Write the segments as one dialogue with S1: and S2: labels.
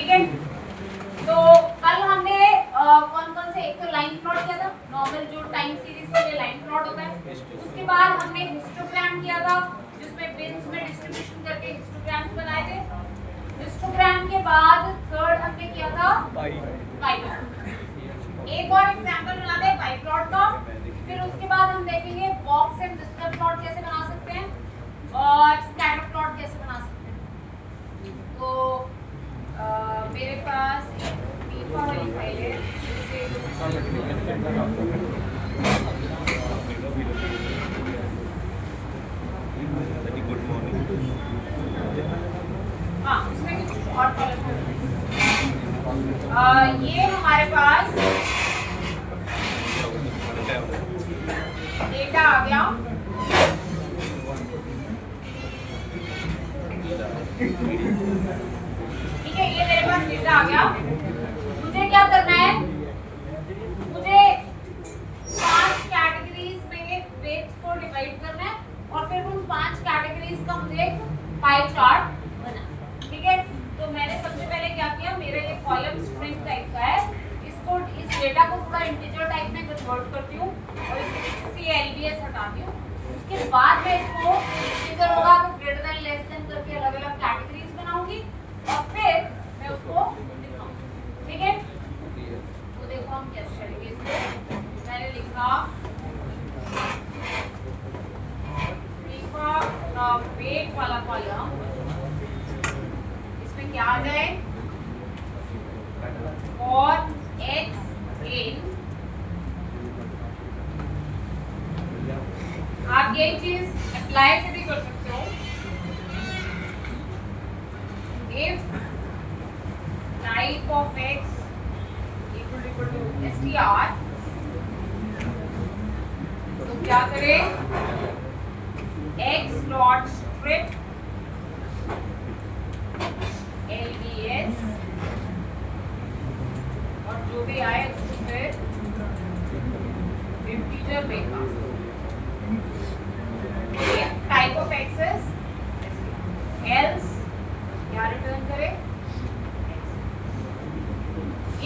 S1: ठीक है। तो कल हमने कौन कौन से, एक तो लाइन प्लॉट किया था, नॉर्मल जो टाइम सीरीज के लिए लाइन प्लॉट होता है। उसके बाद हमने हिस्टोग्राम किया था, जिसमें बिन्स में डिस्ट्रीब्यूशन करके हिस्टोग्राम्स बनाए थे। हिस्टोग्राम के बाद थर्ड हमने किया था पाई प्लॉट। एक और एग्जांपल बनाते हैं पाई प्लॉट का, फिर उसके बाद हम देखेंगे बॉक्स एंड विस्कर प्लॉट कैसे बना सकते हैं और स्कैटर प्लॉट कैसे बना सकते हैं। तो मेरे पास फीफा वाली फाइल है, हाँ उसमें कुछ और कॉलम है। ये हमारे पास डेटा आ गया। ठीक है, ये मेरे पास डेटा आ गया। मुझे क्या करना है, मुझे 5 कैटेगरीज में वेट्स को डिवाइड करना है और फिर उन 5 कैटेगरीज का मुझे पाई चार्ट बना। ठीक है, तो मैंने सबसे पहले क्या किया, मेरा ये कॉलम स्ट्रिंग टाइप का है, इसको इस डेटा को पूरा इंटीजर टाइप में कन्वर्ट करती हूँ और इससे एलबीएस हटाती हूँ। उसके बाद मैं इसको इंटीजर होगा तो ग्रेटर देन लेस देन करके अलग अलग कैटेगरीज बनाऊंगी और फिर मैं उसको लिखूंगी। ठीक है, तो देखो हम कैसे करेंगे इसको। मैंने लिखा फीफा वेट वाला कॉलम, इसमें क्या आ जाए, और एक्स इन, आप यही चीज अप्लाई से भी कर सकते हो। If type of x equal to str, तो क्या करें, x डॉट स्ट्रिप lbs और जो भी आए उसको फिर इंटीजर देगा। टाइप ऑफ एक्सेस एल्स क्या रिटर्न करे,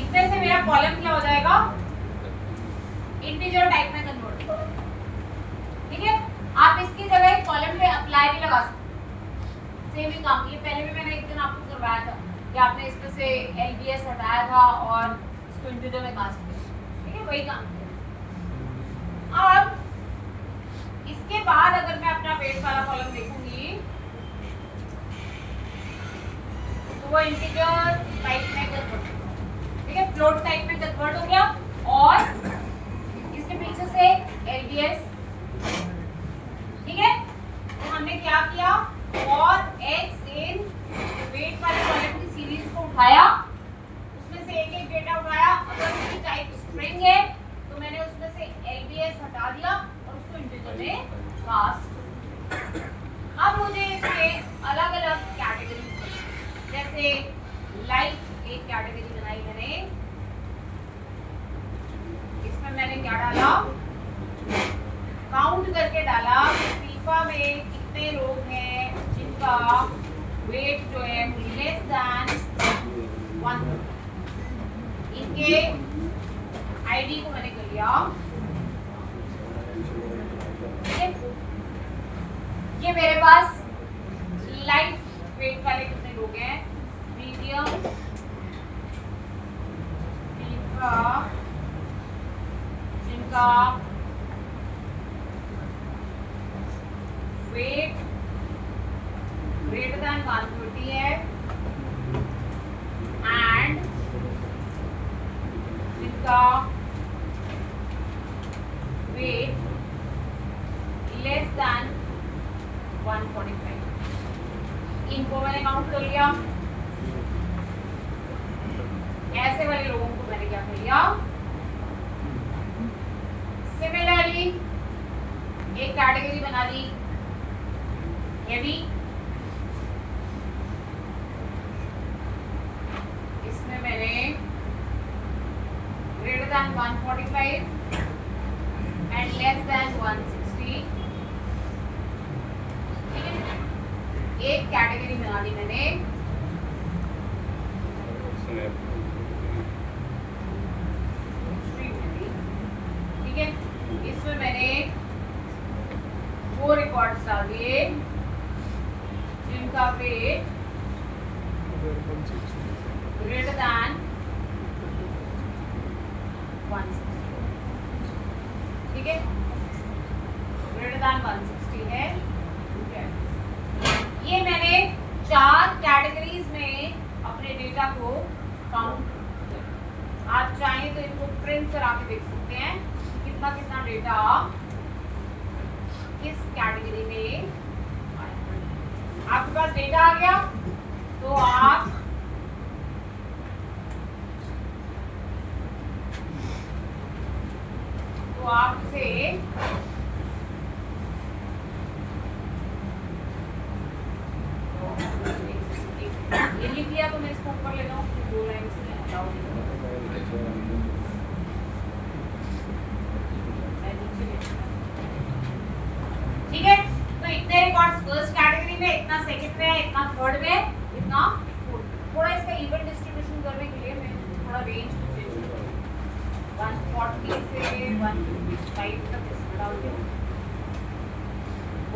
S1: इतने से मेरा कॉलम क्या हो जाएगा, इंटीजर टाइप में कन्वर्ट। ठीक है, आप इसकी जगह एक कॉलम पे अप्लाई भी लगा सकते, सेम ही काम। ये पहले भी मैंने एक दिन आपको करवाया था कि आपने इसमें से एलबीएस हटाया था और इसको इंटीजर में कास्ट किया। ठीक है, वही काम किया। अब इसके बाद अगर मैं अपना वेट वाला कॉलम देखूंगी तो वो इंटीजर टाइप में कन्वर्ट, ठीक है, फ्लोट टाइप में कन्वर्ट हो गया और इसके पीछे से एलबीएस। ठीक है, तो हमने क्या किया, और एक्स इन वेट वाले कॉलम की सीरीज को उठाया, उसमें से एक एक डेटा उठाया। अगर उसकी टाइप स्ट्रिंग है तो मैंने उसमें से एलबीएस हटा दिया और उसको इंटीजर में कास्ट। अब मुझे इसके अलग अलग कैटेगरी, जैसे लाइक एक कैटेगरी बनाई मैंने, इसमें मैंने क्या डाला, काउंट करके डाला फीफा में कितने लोग हैं जिनका वेट जो है लेस दैन 1, इनके आईडी को मैंने कर लिया। ये मेरे पास लाइट वेट वाले कितने लोग हैं, मीडियम, फीफा जिनका वेट ग्रेटर देन 130 है एंड जिनका वेट लेस देन 145, इनको मैंने काउंट कर लिया। ऐसे वाले लोगों को मैंने क्या कर लिया, सिमिलरली एक कैटेगरी बना ली हेवी, इसमें मैंने greater than 145 and less than 160, एक कैटेगरी बना दी मैंने का वेट greater than 160, ठीक है, greater than 160 है। ये मैंने 4 कैटेगरीज में अपने डेटा को काउंट किया। आप चाहें तो इनको प्रिंट करा के देख सकते हैं कितना कितना डेटा किस कैटेगरी में आया। आपके पास डेटा आ गया तो आप इसे ये लिख लिया तो मैं इसको ऊपर ले जाऊँ, 2 लाइन से हटाओ, ठीक है। तो इतने रिकॉर्ड्स फर्स्ट कैटेगरी में, इतना सेकंड में, इतना थर्ड में, इतना फोर्थ। थोड़ा इसका इवन डिस्ट्रीब्यूशन करने के लिए मैं थोड़ा रेंज 140 से 155 तक इसमें डाल दूँ,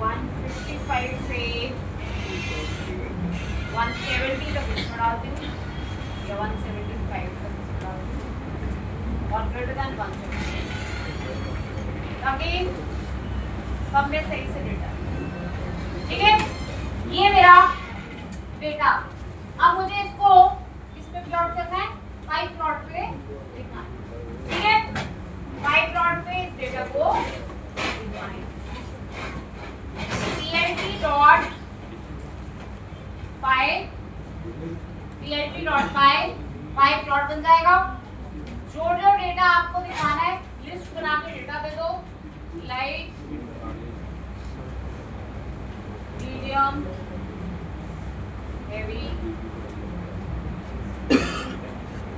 S1: 155 से 170 तक इसमें डाल दूँ, या 175 तक इसमें डाल दूँ, और ग्रेटर देन 170, ताकि सब में सही से डेटा, ठीक है। ये मेरा डेटा, अब मुझे इसको किस पे प्लॉट करना है, पाई प्लॉट पे लिखना है, ठीक है। पाई प्लॉट पे इस डेटा को लिखना है, PLT डॉट पाई, PLT डॉट पाई प्लॉट बन जाएगा। जो डेटा आपको दिखाना है लिस्ट बना के डेटा दे दो, लाइट, मीडियम, हेवी,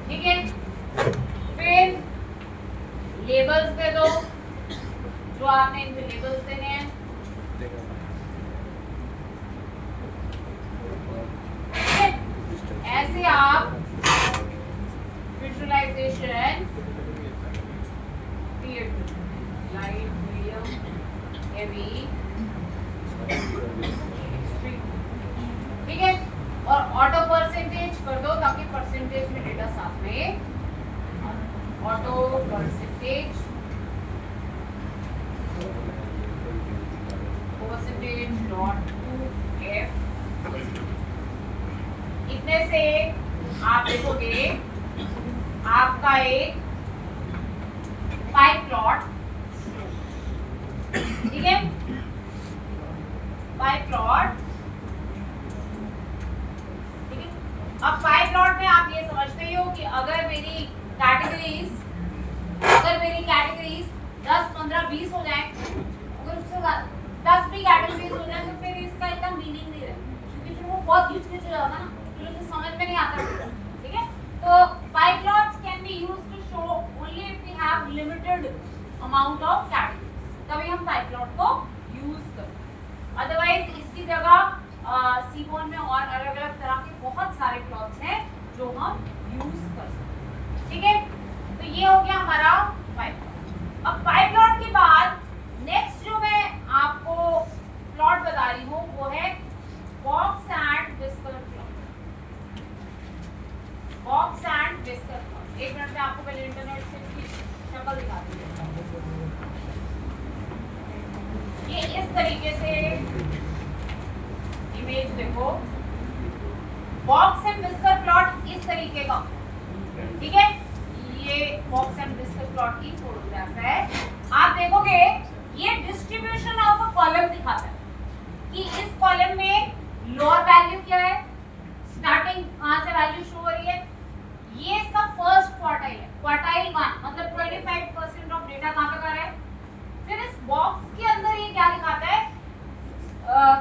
S1: ठीक है। फिर लेबल्स दे दो, जो आपने इनके लेबल्स देने हैं, ऐसे आप विजुअलाइजेशन, लाइट, मीडियम, हेवी, ठीक है। और ऑटो परसेंटेज कर दो ताकि परसेंटेज में डेटा साथ में, auto percentage dot to F. इतने से आप देखोगे आपका एक पाई प्लॉट, ठीक है, पाई प्लॉट, ठीक है। अब पाई प्लॉट में आप ये समझते ही हो कि अगर मेरी कैटेगरीज 10, 15, 20 हो जाए, अगर उससे 10 भी कैटेगरीज हो जाए तो फिर इसका इतना मीनिंग नहीं रहता, क्योंकि फिर वो बहुत खिंच हो जाता ना, फिर उसे समझ में नहीं आता, ठीक है। तो pie plots can be used to show only if we have limited amount of categories, तभी हम पाई प्लॉट को यूज करते हैं। अदरवाइज इसकी जगह सीबोन में और अलग अलग तरह के बहुत सारे प्लॉट्स हैं जो हम यूज कर सकते हैं, ठीक है। तो ये हो गया हमारा पाई प्लॉट। अब पाई प्लॉट के बाद नेक्स्ट जो मैं आपको प्लॉट बता रही हूँ वो है box and whisker plot. Box and whisker plot, एक मिनट में आपको पहले इंटरनेट से इसकी शक्ल दिखा दूँ। ये इस तरीके से इमेज देखो, बॉक्स एंड विस्कर प्लॉट इस तरीके का, ठीक है। ये बॉक्स एंड विस्कर प्लॉट की फोटोग्राफ है। आप देखोगे ये डिस्ट्रीब्यूशन ऑफ अ कॉलम दिखाता है कि इस कॉलम में लोअर वैल्यू क्या है, स्टार्टिंग कहां से वैल्यू शो हो रही है। ये इसका फर्स्ट क्वार्टाइल है, क्वार्टाइल 1 मतलब 25% ऑफ डेटा कहां पे कर रहा है। फिर इस बॉक्स के अंदर ये क्या दिखाता है,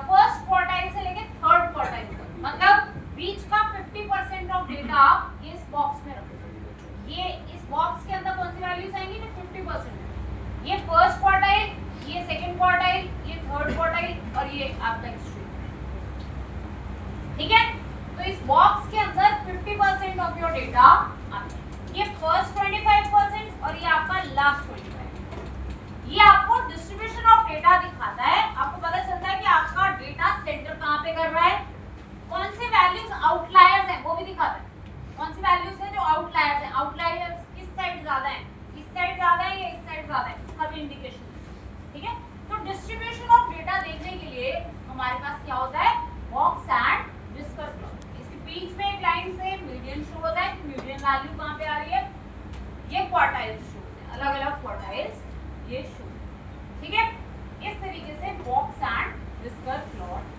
S1: फर्स्ट क्वार्टाइल से लेके थर्ड क्वार्टाइल तक, मतलब बीच का 50% ऑफ डेटा इस बॉक्स में रखो। ये इस बॉक्स के अंदर कौन सी वैल्यूज आएंगी तो 50%, ये फर्स्ट क्वार्टाइल, ये सेकंड क्वार्टाइल, ये थर्ड क्वार्टाइल और ये आपका एक्सट्रीम, ठीक है। तो इस बॉक्स के अंदर 50% ऑफ योर डेटा आता है, ये फर्स्ट 25% और ये आपका लास्ट 25%। ये आपको डिस्ट्रीब्यूशन ऑफ डेटा दिखाता है, आपको पता चलता है कि आपका डेटा सेंटर कहां पे कर रहा है, वैल्यूज आउटलायर्स हैं वो भी दिखाता है। कौन सी वैल्यूज है जो आउटलायर्स हैं, आउटलायर्स किस साइड ज्यादा है, इस साइड ज्यादा है या इस साइड ज्यादा है, इसका भी इंडिकेशन। ठीक है, तो डिस्ट्रीब्यूशन ऑफ डेटा देखने के लिए हमारे पास क्या होता है, बॉक्स एंड व्हिस्कर प्लॉट। इसके बीच में एक लाइन से मीडियन शो होता है कि मीडियन वैल्यू कहां पे आ रही है, ये क्वार्टाइल्स शो होते हैं, अलग अलग क्वार्टाइल्स ये शो। ठीक है, इस तरीके से बॉक्स एंड व्हिस्कर प्लॉट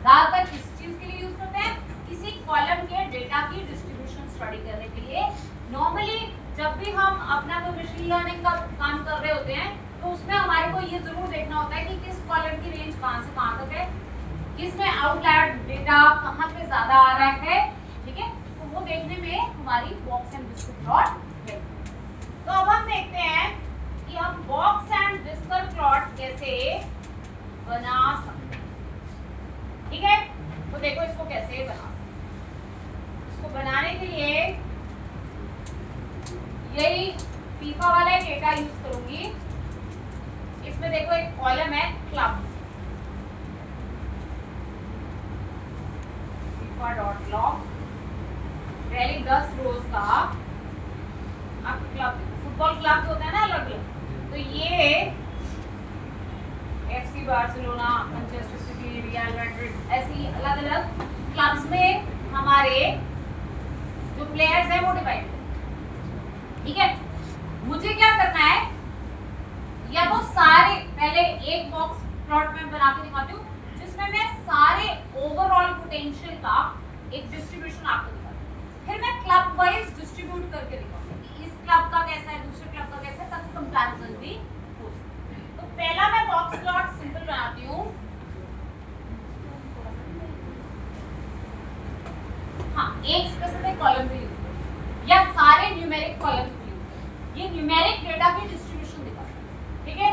S1: ज्यादातर किस चीज के लिए यूज करते हैं, किसी कॉलम के डेटा की डिस्ट्रीब्यूशन स्टडी करने के लिए। नॉर्मली जब भी हम अपना कोई मशीन लर्निंग का काम कर रहे होते हैं तो उसमें हमारे को ये जरूर देखना होता है कि किस कॉलम की रेंज कहां से कहां तक है, किसमें आउटलायर डेटा कहां पे ज्यादा आ रहा है। ठीक है, तो वो देखने में हमारी बॉक्स एंड व्हिस्कर प्लॉट है। तो अब हम देखते हैं कि हम बॉक्स एंड व्हिस्कर प्लॉट कैसे बना सकते हैं। ठीक है, तो देखो इसको कैसे बना सकते हैं। इसको बनाने के लिए यही फीफा वाला डेटा यूज करूंगी। इसमें देखो एक कॉलम है क्लब, फीफा डॉट लॉग, पहले 10 रोज का। अब क्लब, फुटबॉल क्लब होता है ना अलग अलग, तो ये FC Barcelona, Manchester city, real Madrid, ऐसी अलग अलग क्लब्स में हमारे जो प्लेयर्स हैं वो डिवाइड है। ठीक है, मुझे क्या करना है, या तो सारे पहले एक बॉक्स प्लॉट में बना के दिखाती हूँ जिसमें मैं सारे ओवरऑल पोटेंशियल का एक डिस्ट्रीब्यूशन आपको दिखाती हूँ, फिर मैं क्लब वाइज डिस्ट्रीब्यूट करके दिखाऊंगी कि इस क्लब का कैसा है, दूसरे क्लब का कैसा है, ताकि कंपैरिजन भी हो सके। तो पहला मैं बॉक्स प्लॉट सिंपल बनाती हूँ। हाँ, एक स्पेसिफिक कॉलम भी यूज करो या सारे न्यूमेरिक कॉलम्स भी यूज करो, ये न्यूमेरिक डेटा की डिस्ट्रीब्यूशन दिखाता है। ठीक है,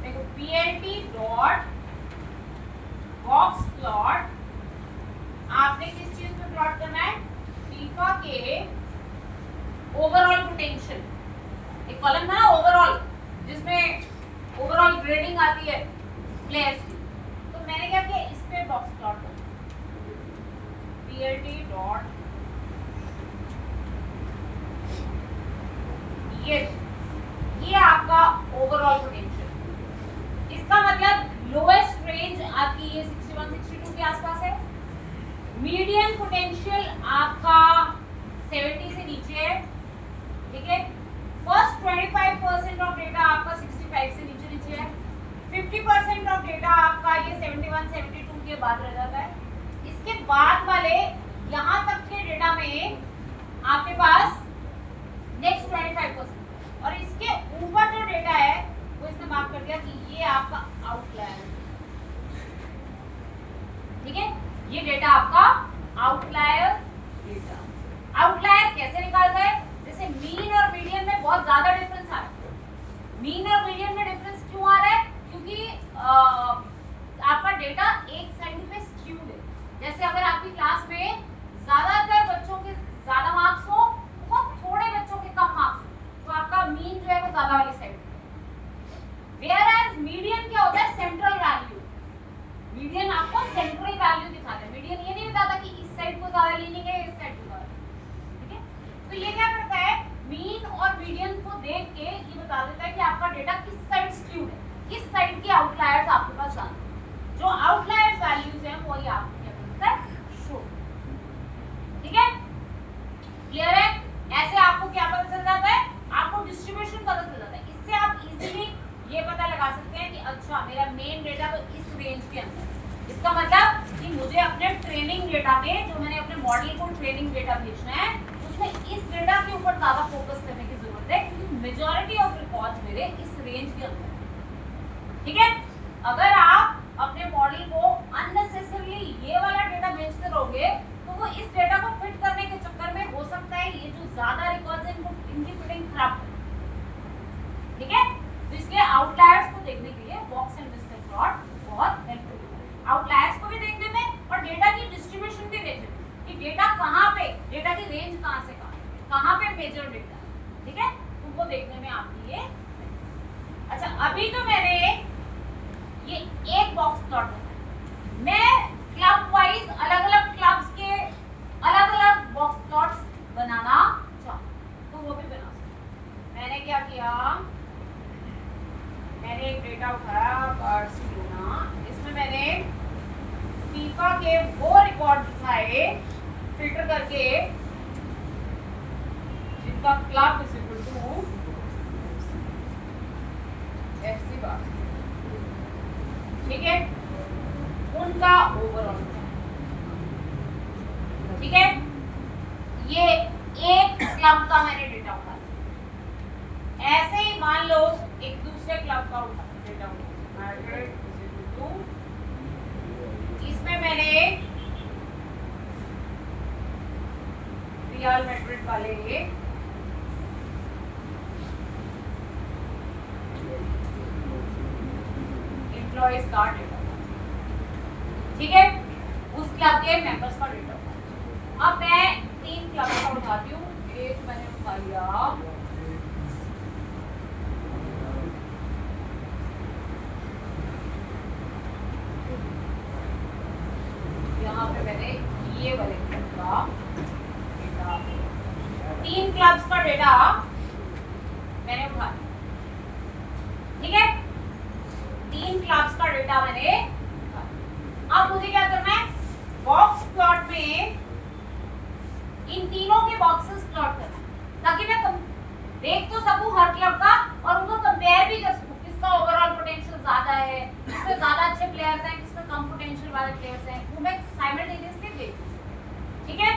S1: देखो plt डॉट बॉक्स प्लॉट, आपने किस चीज पे प्लॉट करना है, फीफा के ओवरऑल पोटेंशियल। एक कॉलम था ना ओवरऑल जिसमें ओवरऑल ग्रेडिंग आती है प्लेयर्स की, तो मैंने क्या किया, इस पे बॉक्स प्लॉट कर plt डॉट ये आपका ओवरऑल पोटेंशियल। इसका मतलब लोएस्ट रेंज आपकी ये 61 62 के आसपास है, मीडियन पोटेंशियल आपका 70 से नीचे है। ठीक है, फर्स्ट 25% ऑफ डेटा आपका 65 से नीचे है, 50% ऑफ डेटा आपका ये 71 72 के बाद रह जाता है। इसके बाद वाले यहाँ तक के डेटा में आपके पास नेक्स्ट 25%, और इसके ऊपर जो डेटा है वो इसने मार्क कर दिया कि ये आपका आउटलायर है। ठीक है, ये डेटा आपका आउटलायर डेटा। आउटलायर कैसे निकालता है, जैसे मीन और मीडियन में बहुत ज्यादा डिफरेंस आ रहा है। मीन और मीडियन में डिफरेंस क्यों आ रहा है, क्योंकि आपका डेटा एक साइड पे स्क्यूड है। जैसे अगर आपकी क्लास में ज्यादातर बच्चों के ज्यादा मार्क्स हो, बहुत थोड़े बच्चों के कम मार्क्स हो, तो आपका मीन जो है वो ज्यादा वाली साइड पे। Whereas मीडियन क्या होता है, सेंट्रल वैल्यू। मीडियन आपको सेंट्रल वैल्यू दिखाता है, मीडियन ये नहीं बताता कि इस साइड को ज्यादा लीनिंग है, इस साइड को ज्यादा। ठीक है, तो ये क्या करता है, मीन और मीडियन को देख के ये बता देता है कि आपका डेटा किस साइड स्क्यूड है, किस साइड के आउटलायर्स आपके पास ज्यादा है। जो आउटलायर्स वैल्यूज हैं वही आपको क्या करता है, शो। ठीक है, क्लियर है। ऐसे आपको क्या पता चल जाता है, आपको डिस्ट्रीब्यूशन पता चल जाता है। इससे आप इजीली ये पता लगा सकते हैं कि अच्छा मेरा मेन डेटा तो इस रेंज के अंदर है। इसका मतलब कि मुझे अपने ट्रेनिंग डेटा में, जो मैंने अपने मॉडल को ट्रेनिंग डेटा भेजना है, उसमें इस डेटा के ऊपर ज्यादा फोकस करने की जरूरत है, क्योंकि मेजॉरिटी ऑफ रिकॉर्ड्स मेरे इस रेंज के अंदर है। ठीक है, अगर आप अपने मॉडल को अननेसेसरली ये वाला डेटा भेजते रहोगे तो वो इस डेटा को फिट करने के चक्कर में हो सकता है ये जो ज्यादा रिकॉर्ड्स हैं इनकी फिटिंग खराब हो। ठीक है, तो इसलिए आउटलायर्स को देखने के लिए बॉक्स एंड व्हिस्कर प्लॉट बहुत हेल्पफुल है। आउटलायर्स को भी देखने में और डेटा की डिस्ट्रीब्यूशन भी देखने में कि डेटा कहाँ पे, डेटा की रेंज कहाँ से कहाँ पे मेजर डेटा। ठीक है, उनको देखने में आपकी ये। अच्छा, अभी तो मैंने ये एक बॉक्स प्लॉट बनाया, मैं क्लब वाइज अलग अलग क्लब्स के करके जिनका club is equal to FC बार, ठीक है, उनका ओवरऑल, ठीक है। ये एक क्लब का मैंने डेटा उठाया, ऐसे ही मान लो एक दूसरे क्लब का डेटा उठाया, इसमें मैंने रियल मैड्रिड वाले एम्प्लॉइज का डेटा, ठीक है, उस क्लब के मेंबर्स का डेटा। अब मैं 3 क्लब का उठाती हूँ। एक मैंने उठा लिया यहाँ पे, मैंने ये वाले क्लब का डेटा, 3 क्लब्स का डेटा मैंने उठा लिया, ठीक है, 3 क्लब्स का डेटा मैंने। अब मुझे क्या करना है, बॉक्स प्लॉट में इन तीनों के बॉक्सेस प्लॉट करना है, ताकि मैं देख तो सकूं हर क्लब का और उनको कंपेयर भी कर सकूं, किसका ओवरऑल पोटेंशियल ज्यादा है, किसमें ज्यादा अच्छे प्लेयर्स हैं, किसमें कम पोटेंशियल वाले प्लेयर्स हैं, वो मैं साइमल्टेनियसली देख सकूं, ठीक है।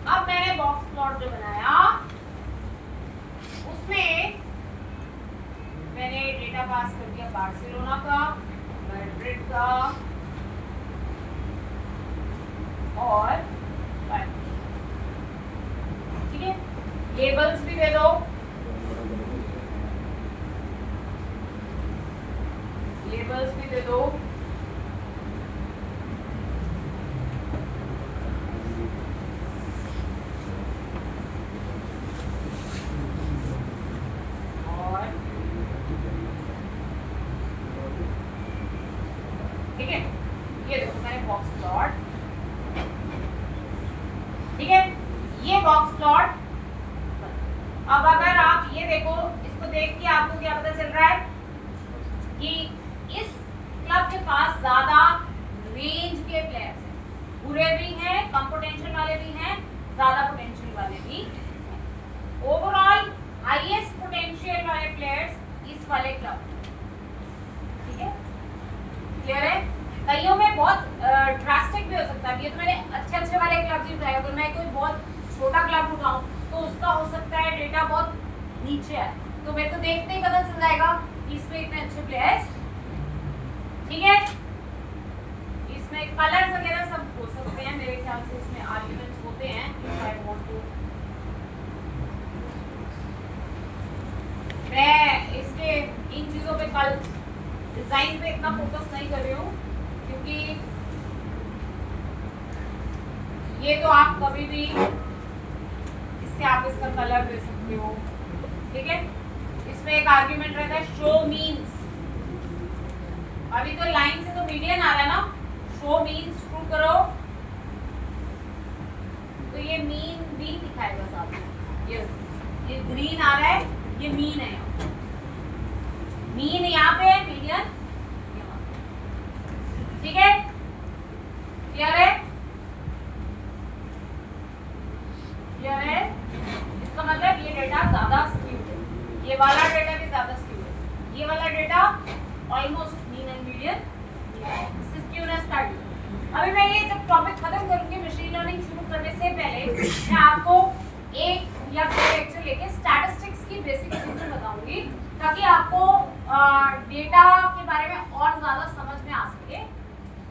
S1: अब मैंने बॉक्स प्लॉट जो बनाया उसमें मैंने डेटा पास कर दिया बार्सिलोना का, मैड्रिड का और ठीक है, लेबल्स भी दे दो, लेबल्स भी दे दो, और ठीक है, ये देखो मैंने बॉक्स प्लॉट, ठीक है, ये बॉक्स प्लॉट। अब अगर आप ये देखो, इसको देख के आपको क्या पता चल रहा है कि इस क्लब के पास ज्यादा रेंज के प्लेयर्स हैं, बुरे भी हैं, कम पोटेंशियल वाले भी हैं, ज्यादा पोटेंशियल वाले भी हैं। ओवरऑल हाईएस्ट पोटेंशियल वाले प्लेयर्स इस वाले क्लब, ठीक है, क्लियर है। कईयों में बहुत ड्रास्टिक भी हो सकता है, ये तो मैंने अच्छे वाले क्लब ही उठाए, अगर मैं कोई बहुत छोटा क्लब उठाऊं तो उसका हो सकता है डेटा बहुत नीचे है, तो मेरे को देखते ही पता चल जाएगा कि इसमें इतने अच्छे प्लेयर्स, ठीक है। इसमें कलर्स वगैरह सब हो सकते हैं, मेरे ख्याल से इसमें आर्गुमेंट्स होते हैं। आई वांट टू, मैं इसके इन चीजों पे कल डिजाइन पे इतना फोकस नहीं कर रही हूँ, क्योंकि ये तो आप कभी भी इससे आप इसका कलर दे सकते हो, ठीक है। इसमें एक आर्गुमेंट रहता है शो मीन्स, अभी तो लाइन से तो मीडियन आ रहा है ना, शो मीन्स ट्रू करो तो ये मीन दिखाएगा साथ में, ये ग्रीन आ रहा है, ये मीन है, मीन यहाँ पे है, मीडियन, ठीक है, क्लियर है, क्लियर है। इसका मतलब ये डेटा ज्यादा स्क्यू है, ये वाला डेटा भी ज्यादा स्क्यू है, ये वाला data almost mean and median, skewness का। अभी मैं ये जब टॉपिक खत्म करूंगी मशीन लर्निंग शुरू करने से पहले, मैं आपको एक या दो लेक्चर लेके स्टैटिस्टिक्स की बेसिक चीजें बताऊंगी, ताकि आपको डेटा के बारे में और ज्यादा समझ में आ सके।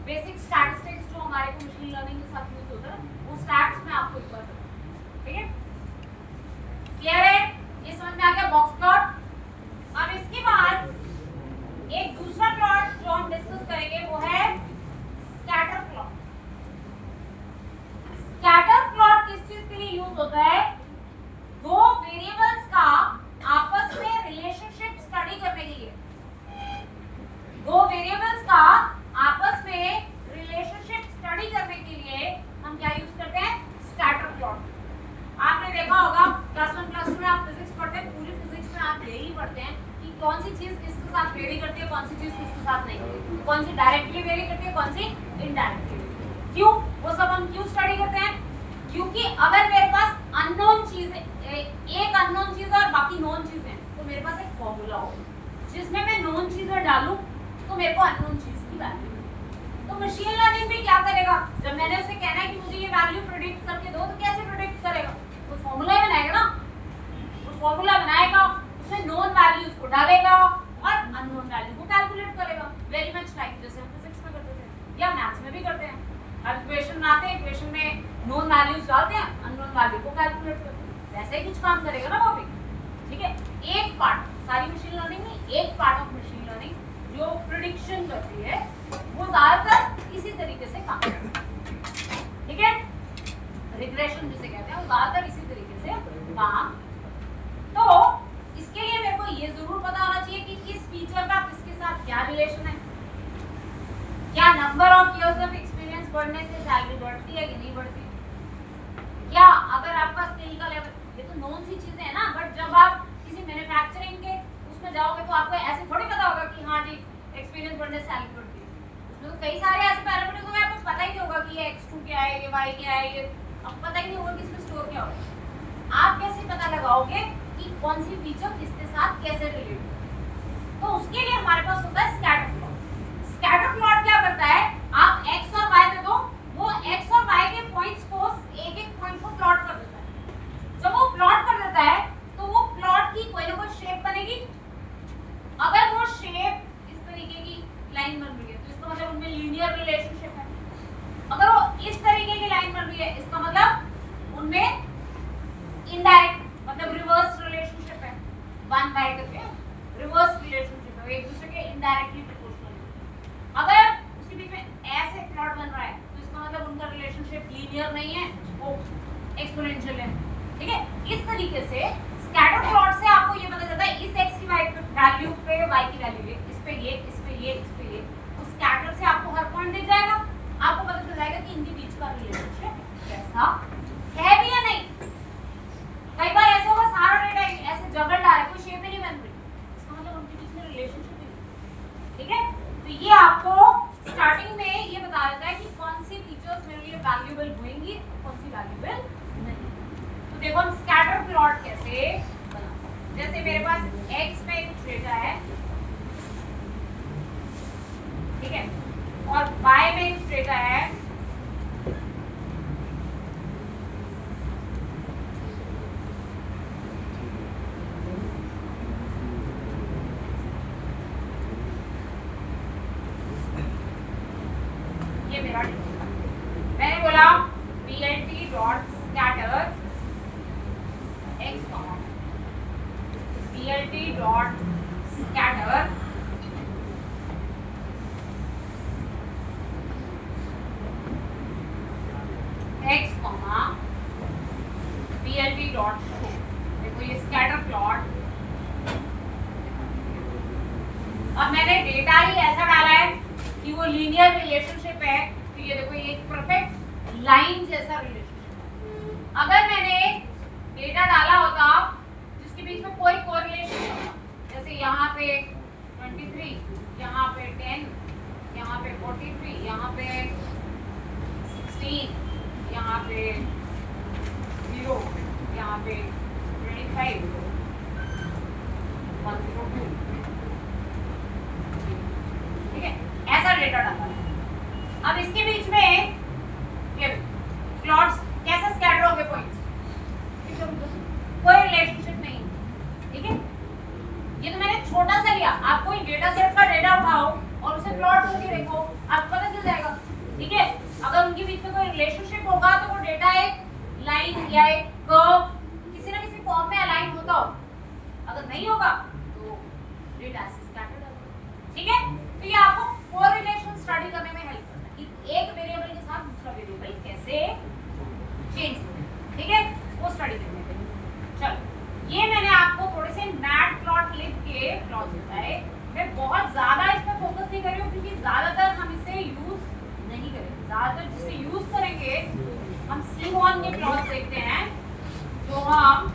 S1: बेसिक स्टैटिस्टिक्स जो हमारे को मशीन लर्निंग के साथ यूज होता है, वो स्टैट्स में आपको एक बार बताऊंगी, ठीक है, क्लियर है, ये समझ में आ गया बॉक्स प्लॉट। अब इसके बाद एक दूसरा प्लॉट जो हम डिस्कस करेंगे वो है स्कैटर प्लॉट। स्कैटर प्लॉट किस चीज के लिए यूज होता है, दो वेरिएबल्स का आपस में रिलेशनशिप स्टडी करने के लिए, दो वेरिएबल्स का आपस में रिलेशनशिप स्टडी करने के लिए हम क्या यूज करते हैं, स्कैटर प्लॉट। आपने देखा होगा क्लास 1 क्लास 2 में आप फिजिक्स पढ़ते हैं, पूरी फिजिक्स में आप यही पढ़ते हैं कि कौन सी चीज किसके साथ वेरी करती है, कौन सी चीज किसके साथ नहीं, कौन सी डायरेक्टली वेरी करती है, कौन सी इनडायरेक्टली। क्यों, वो सब हम क्यों स्टडी करते हैं, क्योंकि अगर मेरे पास अननोन चीज एक अननोन चीज और बाकी नोन चीज है, तो मेरे पास एक फॉर्मूला हो जिसमें मैं नोन चीजें डालूं तो मेरे को अननोन चीज की वैल्यू। तो मशीन लर्निंग भी क्या करेगा, जब मैंने उसे कहना है कि मुझे ये वैल्यू प्रेडिक्ट करके दो, तो कैसे प्रेडिक्ट करेगा, तो फॉर्मूला बनाएगा ना, वो फॉर्मूला बनाएगा, उसमें नोन वैल्यूज को डालेगा और अननोन वैल्यू को कैलकुलेट करेगा। वेरी मच लाइक जैसे हम फिजिक्स में करते थे या मैथ्स में भी करते हैं। अब इक्वेशन बनाते हैं, इक्वेशन में नोन वैल्यूज डालते हैं, अननोन वैल्यू को कैलकुलेट करते हैं, वैसे ही कुछ काम करेगा ना वो भी। ठीक है, एक पार्ट सारी मशीन लर्निंग में एक पार्ट ऑफ मशीन लर्निंग जो प्रेडिक्शन करती है वो ज्यादातर इसी तरीके से काम करती है। ठीक है, रिग्रेशन जिसे कहते हैं वो ज्यादातर इसी तरीके से काम। तो इसके लिए मेरे को ये जरूर पता होना चाहिए कि किस फीचर का किसके साथ क्या रिलेशन है। क्या number of years of experience बढ़ने से सैलरी बढ़ती है कि नहीं बढ़ती? क्या अगर आपका स्किल का लेवल, ये तो नॉन सी चीजें हैं ना, बट जब आप किसी मैन्युफैक्चरिंग के उसमें जाओगे तो आपको ऐसे थोड़ी पता होगा कि हाँ जी एक्सपीरियंस बढ़ने से सैलरी बढ़ती है। उसमें तो कई सारे ऐसे पैरामीटर्स होंगे, आपको पता ही नहीं होगा कि ये x2 क्या है, ये y क्या है, ये आपको पता ही नहीं होगा कि इसमें स्टोर क्या होगा। आप कैसे पता लगाओगे कि कौन सी फीचर किसके साथ कैसे रिलेटेड है? तो उसके लिए हमारे पास होता है स्कैटर प्लॉट। स्कैटर प्लॉट क्या करता है, आप x और y दे दो, वो x और y के पॉइंट्स को एक एक पॉइंट को प्लॉट कर देता है। जब वो प्लॉट कर देता है तो वो प्लॉट की कोई ना कोई शेप बनेगी। अगर वो शेप इस तरीके की लाइन बन रही है तो इसका मतलब उनमें लीनियर रिलेशनशिप है। अगर वो इस तरीके की लाइन बन रही है इसका मतलब उनमें इनडायरेक्ट मतलब रिवर्स रिलेशनशिप है। 1/, करके रिवर्स रिलेशनशिप है, एक दूसरे के इनडायरेक्टली प्रोपोर्शनल है। अगर उसके बीच में ऐसे प्लॉट बन रहा है तो इसका मतलब उनका रिलेशनशिप लीनियर नहीं है, वो एक्सपोनेंशियल है। ठीक है, इस तरीके से स्कैटर प्लॉट से आपको ये पता चलता है इस x की वैल्यू पे y की वैल्यू है, इस पे ये, इस पे ये, इस पे ये। तो स्कैटर से आपको हर पॉइंट दिख जाएगा, आपको पता चल जाएगा कि इनके बीच का रिलेशनशिप कैसा है भी या नहीं। कई बार ऐसा होगा सारा डेटा ऐसे जगड़ ला है, कोई शेप ही नहीं बन रही, इसका मतलब उनके बीच में रिलेशनशिप ही नहीं। ठीक है, तो ये आपको स्टार्टिंग में ये बता देता है कि कौन सी फीचर्स मेरे लिए वैल्यूएबल होंगी, कौन सी वैल्यूएबल नहीं। तो देखो हम स्कैटर प्लॉट कैसे बनाते हैं। जैसे मेरे पास x में कुछ डेटा है, ठीक है, और y में कुछ डेटा है, ये मेरा मैंने बोला plt dot scatter x, plt dot scatter x, plt dot show. देखो ये स्कैटर प्लॉट। अब मैंने डेटा ही ऐसा डाला है कि वो लीनियर रिलेशनशिप है, तो ये देखो ये एक परफेक्ट लाइन जैसा रिलेशनशिप है। अगर मैंने डेटा डाला होता जिसके बीच में कोई कोरिलेशन होता, जैसे यहाँ पे 23, यहाँ पे 10, यहाँ पे 43, यहाँ पे 16, यहाँ पे 0, यहाँ पे 25, 102, ठीक है, ऐसा डेटा डाला है। अब इसके बीच में ये प्लॉट्स कैसे स्कैटर हो गए पॉइंट्स, कोई रिलेशनशिप नहीं, ठीक है। ये तो मैंने छोटा सा लिया, आप कोई डेटा सेट का डेटा उठाओ और उसे प्लॉट करके देखो, आपको पता चल जाएगा, ठीक है। अगर उनके बीच में कोई रिलेशनशिप होगा तो वो डेटा एक लाइन या एक कर्व किसी ना किसी फॉर्म में अलाइन होता हो, अगर नहीं होगा तो डेटा स्कैटर्ड होगा, ठीक है। तो ये आपको कोरिलेशन स्टडी करने में हेल्प करता है कि एक वेरिएबल के साथ दूसरा वेरिएबल कैसे चेंज होता है, ठीक है, वो स्टडी करने के लिए। चलो ये मैंने आपको थोड़े से मैट प्लॉट लिख के प्लॉट बताए। मैं बहुत ज्यादा इस पर फोकस नहीं कर रही हूँ क्योंकि ज्यादातर हम इसे यूज नहीं करेंगे, ज्यादातर जिसे यूज करेंगे हम सीमॉन के प्लॉट देखते हैं, जो हम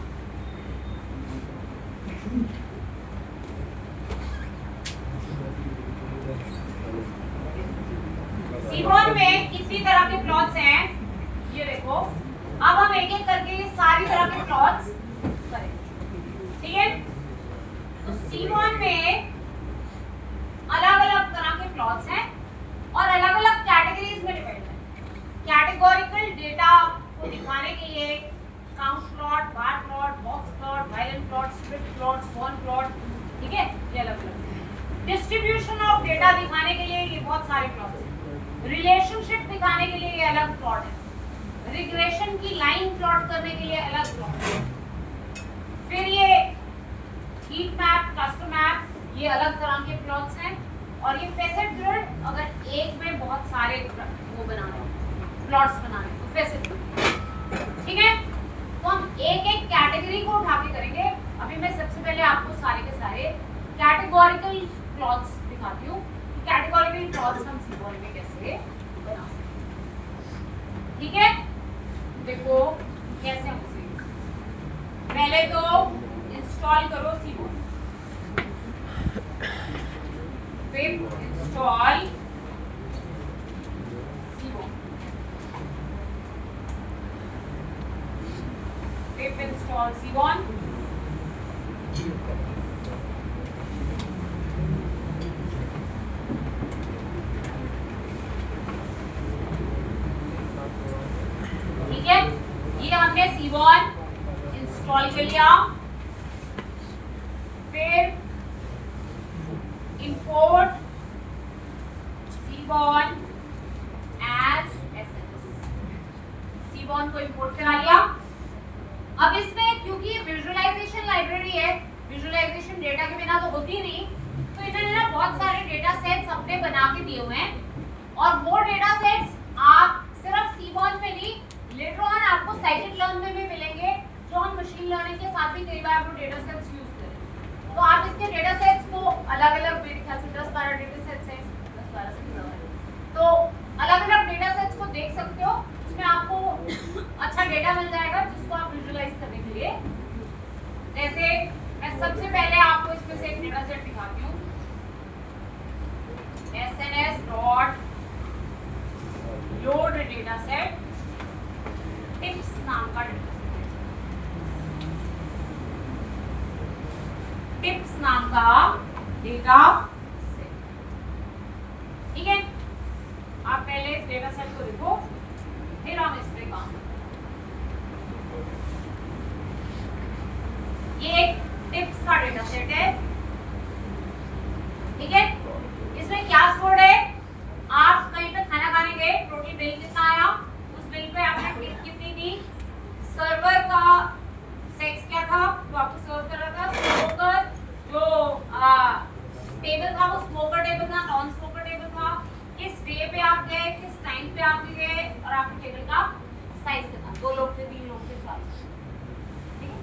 S1: सीमॉन में कितनी तरह के प्लॉट्स हैं ये देखो। अब प्लॉट्स करेंगे, ठीक है। तो C1 में अलग अलग तरह के प्लॉट्स हैं और अलग अलग कैटेगरीज में डिवाइड है। कैटेगोरिकल डेटा को दिखाने के लिए count plot, bar plot, box plot, violent plot, strip plot, spawn plot, ठीक है, ये अलग अलग। डिस्ट्रीब्यूशन ऑफ डेटा दिखाने के लिए ये बहुत सारे प्लॉट्स हैं। रिलेशनशिप दिखाने के लिए ये अलग प्लॉट है। रिग्रेशन की लाइन प्लॉट करने के लिए अलग प्लॉट है। फिर ये हीट मैप, क्लस्टर मैप, ये अलग तरह के प्लॉट्स हैं। और ये फेसेट ग्रिड, अगर एक में बहुत सारे वो बनाने प्लॉट्स बनाने तो फेसेट ग्रिड, ठीक है। तो हम एक एक कैटेगरी को उठा के करेंगे। अभी मैं सबसे पहले आपको सारे के सारे कैटेगोरिकल प्लॉट्स दिखाती हूँ कि कैटेगोरिकल प्लॉट्स हम C1 में कैसे बना सकते, ठीक है। देखो कैसे हम उसे पहले तो इंस्टॉल करो C1, फिर इंस्टॉल C1, फिर इंस्टॉल C1, ठीक है। ये हमने C1 इंस्टॉल कर लिया। फिर import C1 as SNS, C1 को इंपोर्ट करा लिया। अब इसमें क्योंकि विजुअलाइजेशन लाइब्रेरी है, विजुअलाइजेशन डेटा के बिना तो होती नहीं, तो इन्होंने ना बहुत सारे डेटा सेट्स अपने बना के दिए हुए हैं। और वो डेटा सेट्स आप सिर्फ C1 में नहीं, लेटर ऑन आपको साइकिट-लर्न में भी मिलेंगे, जो हम मशीन लर्निंग के साथ भी कई बार वो डेटा सेट्स यूज करें। तो आप इसके डेटा सेट्स को अलग अलग, मेरे ख्याल से 10-12 डेटा सेट्स हैं, 10-12 से ज़्यादा है, तो अलग अलग डेटा सेट्स को देख सकते हो। उसमें आपको अच्छा डेटा मिल जाएगा जिसको आप विजुअलाइज करने के लिए। जैसे मैं सबसे पहले आपको इसमें से एक डेटा सेट दिखाती हूँ, SNS dot load data set, tips नाम का डेटा सेट, टिप्स नाम का डेटा सेट, ठीक है। आप पहले इस डेटा सेट को देखो, फिर हम इस पे काम करें। ये एक टिप्स का डेटा सेट है, ठीक है। इसमें क्या स्टोर्ड है, आप कहीं पे खाना खाने गए, टोटल बिल कितना आया, उस बिल पे आपने टिप कितनी दी, सर्वर का सेक्स क्या था जो आपको सर्व कर रहा था, स्मोकर जो टेबल था वो स्मोकर टेबल था, नॉन स्मोकर टेबल था, किस डे पे आप गए, किस टाइम पे आप गए, और आपके टेबल का साइज कितना, 2 लोग थे, 3 लोग थे, 4, ठीक है।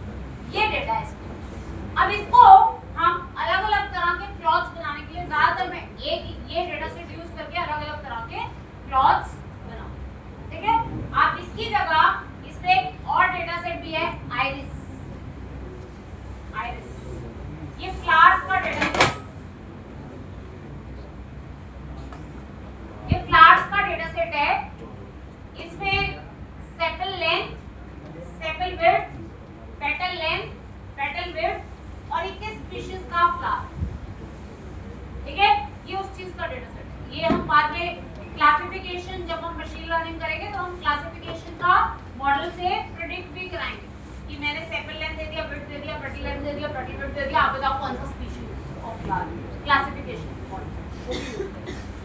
S1: ये डेटा है इसमें। अब इसको हम अलग अलग तरह के प्लॉट्स बनाने के लिए, ज्यादातर मैं एक ये डेटा सेट यूज करके अलग अलग तरह के प्लॉट्स बनाऊं, ठीक है। आप इसकी जगह इसमें एक और डेटा सेट भी है, आइरिस, आइरिस, ये फ्लावर्स का डेटा सेट, ये फ्लावर्स का डेटा सेट है। इसमें sepal length, sepal width, petal length, petal width और 21 स्पीशीज का फ्लावर, ठीक है। ये उस चीज का डेटा सेट है। ये हम बाद में क्लासिफिकेशन, जब हम मशीन लर्निंग करेंगे तो हम क्लासिफिकेशन का मॉडल से प्रेडिक्ट भी कराएंगे कि मैंने सेपल लेंथ दे दिया, विड्थ दे दिया, पेटल लेंथ दे दिया, पेटल विड्थ दे दिया, आप बताओ कौन सा species of flower, classification model,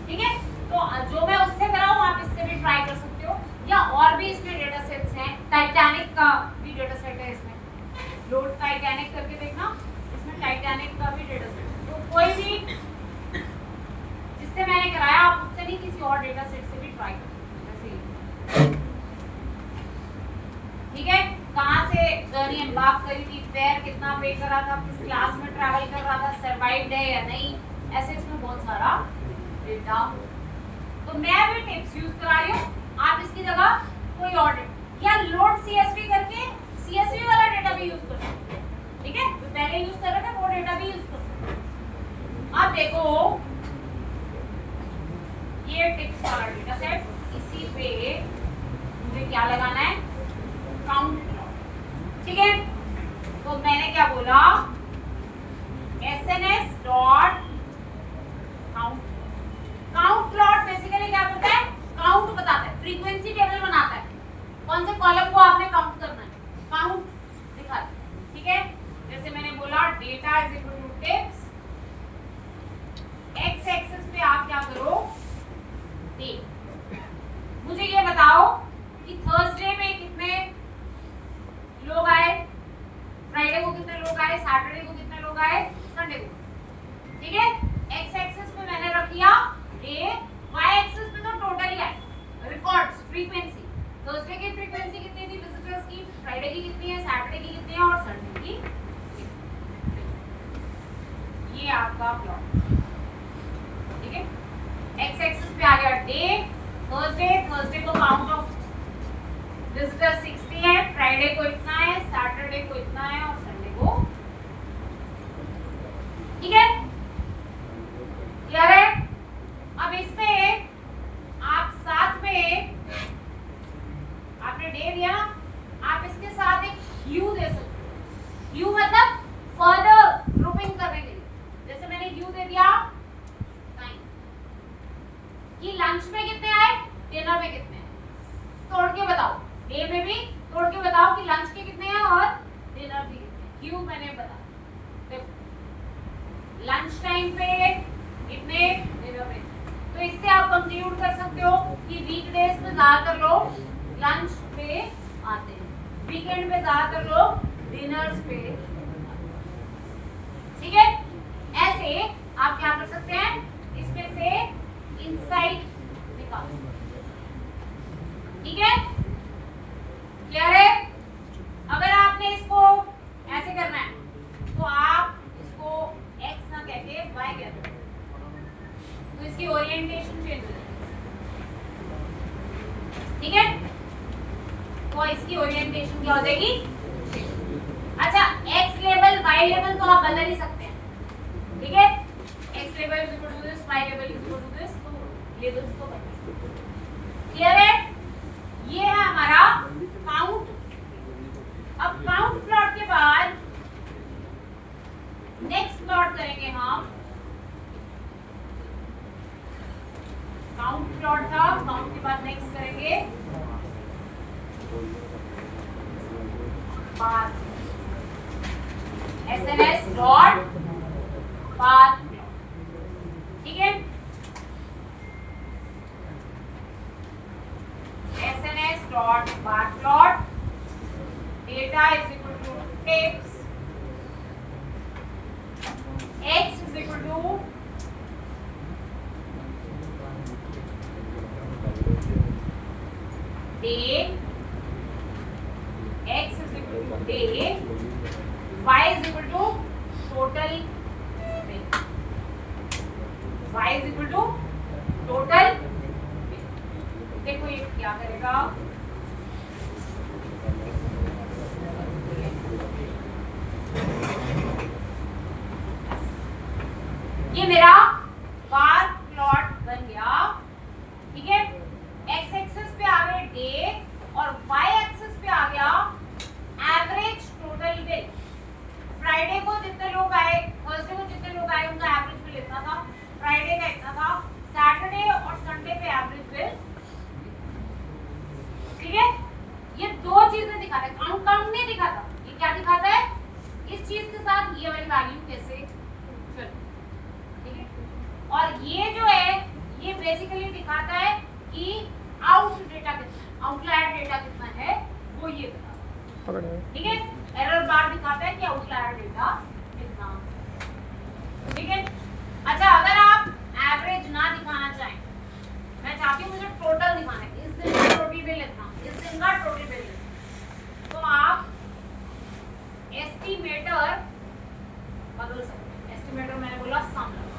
S1: ठीक है। तो जो मैं उससे कराऊं आप इससे भी ट्राई कर सकते हो, या और भी इसमें डेटा सेट्स हैं। टाइटैनिक का भी डेटा सेट है इसमें, लोड टाइटैनिक करके देखना, इसमें टाइटैनिक का भी डेटा सेट है। तो कोई भी जिससे मैंने कराया आप उससे नहीं, किसी और डेटा सेट से भी ट्राई कर सकते हो, ठीक है। कहाँ से जर्नी एम्बार्क करी थी, फेयर कितना पे करा था, किस क्लास में ट्रैवल कर रहा था, सर्वाइव्ड है या नहीं, ऐसे इसमें बहुत सारा डेटा। तो मैं भी टिप्स यूज करा रही हूँ, आप इसकी जगह कोई और या लोड CSV करके CSV वाला डेटा भी यूज कर सकते हैं, ठीक है। तो पहले यूज कर रहे थे वो डेटा भी यूज कर सकते हैं। अब देखो ये टिप्स वाला डेटा सेट, इसी पे मुझे क्या लगाना है, काउंट, ठीक है। आए सैटरडे को, कितने लोग आए संडे को, ठीक है। एक्स एक्सिस पे मैंने रख लिया डे, वाई एक्सिस पे तो टोटल ही आए रिकॉर्ड्स, फ्रीक्वेंसी। थर्सडे की फ्रीक्वेंसी कितनी थी विजिटर्स की, फ्राइडे की कितनी है, सैटरडे की कितनी है और संडे की। ये आपका प्लॉट, ठीक है। एक्स एक्सिस पे आ गया डे, थर्सडे को काउंट ऑफ विजिटर 60 है, फ्राइडे को इतना है, सैटरडे को इतना है और संडे को, ठीक है। क्लियर है। अब इसमें आप साथ में, आपने डे दिया, आप इसके साथ एक यू दे सकते हो। यू मतलब फर्दर ग्रुपिंग करने के लिए, जैसे मैंने यू दे दिया टाइम कि लंच में कितने आए, डिनर में कितने आए, तोड़ के बताओ। डे में भी तोड़ के बताओ कि लंच के कितने हैं और डिनर भी कितने। क्यों मैंने बता, देखो लंच टाइम पे कितने, डिनर पे। तो इससे आप कंक्लूड कर सकते हो कि वीकडेज में ज्यादातर लोग लंच पे आते हैं, वीकेंड पे ज्यादातर लोग डिनर्स पे, ठीक है। ऐसे आप क्या कर सकते हैं, इसमें से इनसाइट निकाल, ठीक है। क्लियर है। अगर आपने इसको ऐसे करना है तो आप इसको एक्स ना कह के वाई कह दो, तो इसकी ओरिएंटेशन चेंज हो जाएगी, ठीक है। तो इसकी ओरिएंटेशन क्या हो जाएगी। अच्छा, एक्स लेबल वाई लेबल तो आप बदल ही सकते हैं, ठीक है। X label is equal to this, y label is equal to this, तो लेबल्स को बदल। क्लियर है। ये है हमारा काउंट। अब काउंट प्लॉट के बाद नेक्स्ट प्लॉट करेंगे हम, काउंट प्लॉट था, काउंट के बाद नेक्स्ट करेंगे पाथ, एसएनएस डॉट पाथ, ठीक है। SNS dot path plot, data is equal to tips, x is equal to day, x is equal to day, y is equal to total day, y is equal to total day। देखो ये क्या करेगा, ये मेरा bar plot बन गया, ठीक है। एक्स एक्सिस पे आ गए डे और वाई एक्सिस पे आ गया एवरेज टोटल बिल। फ्राइडे को जितने लोग आए, थर्सडे को जितने लोग आए उनका एवरेज बिल इतना था, फ्राइडे का इतना था, सैटरडे और संडे पे एवरेज बिल, ठीक है। ये दो चीजें दिखाता है, काउंट काउंट नहीं दिखाता। ये क्या दिखाता है, इस चीज के साथ ये वाली वैल्यू कैसे चल, ठीक है। और ये जो है ये बेसिकली दिखाता है कि आउट डेटा कितना है, आउटलायर डेटा कितना है, वो ये बताता है, ठीक है। एरर बार दिखाता है कि आउटलायर डेटा कितना, ठीक है। अच्छा, अगर आप एवरेज ना दिखाना चाहें, मैं चाहती हूँ मुझे टोटल दिखाना है, इस दिन का टोटल बिल इतना, इस दिन का टोटल बिल इतना, तो आप एस्टिमेटर बदल सकते हैं। एस्टिमेटर मैंने बोला सम लगाओ,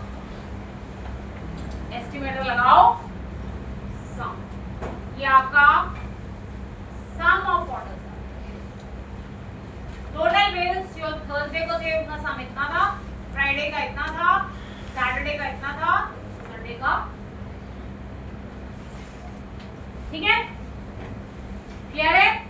S1: एस्टिमेटर लगाओ सम, ये आपका सम ऑफ ऑर्डर्स है। टोटल बिल्स जो थर्सडे को थे उनका सम इतना था, फ्राइडे का इतना था, सैटरडे का इतना था, संडे का, ठीक है। क्लियर है।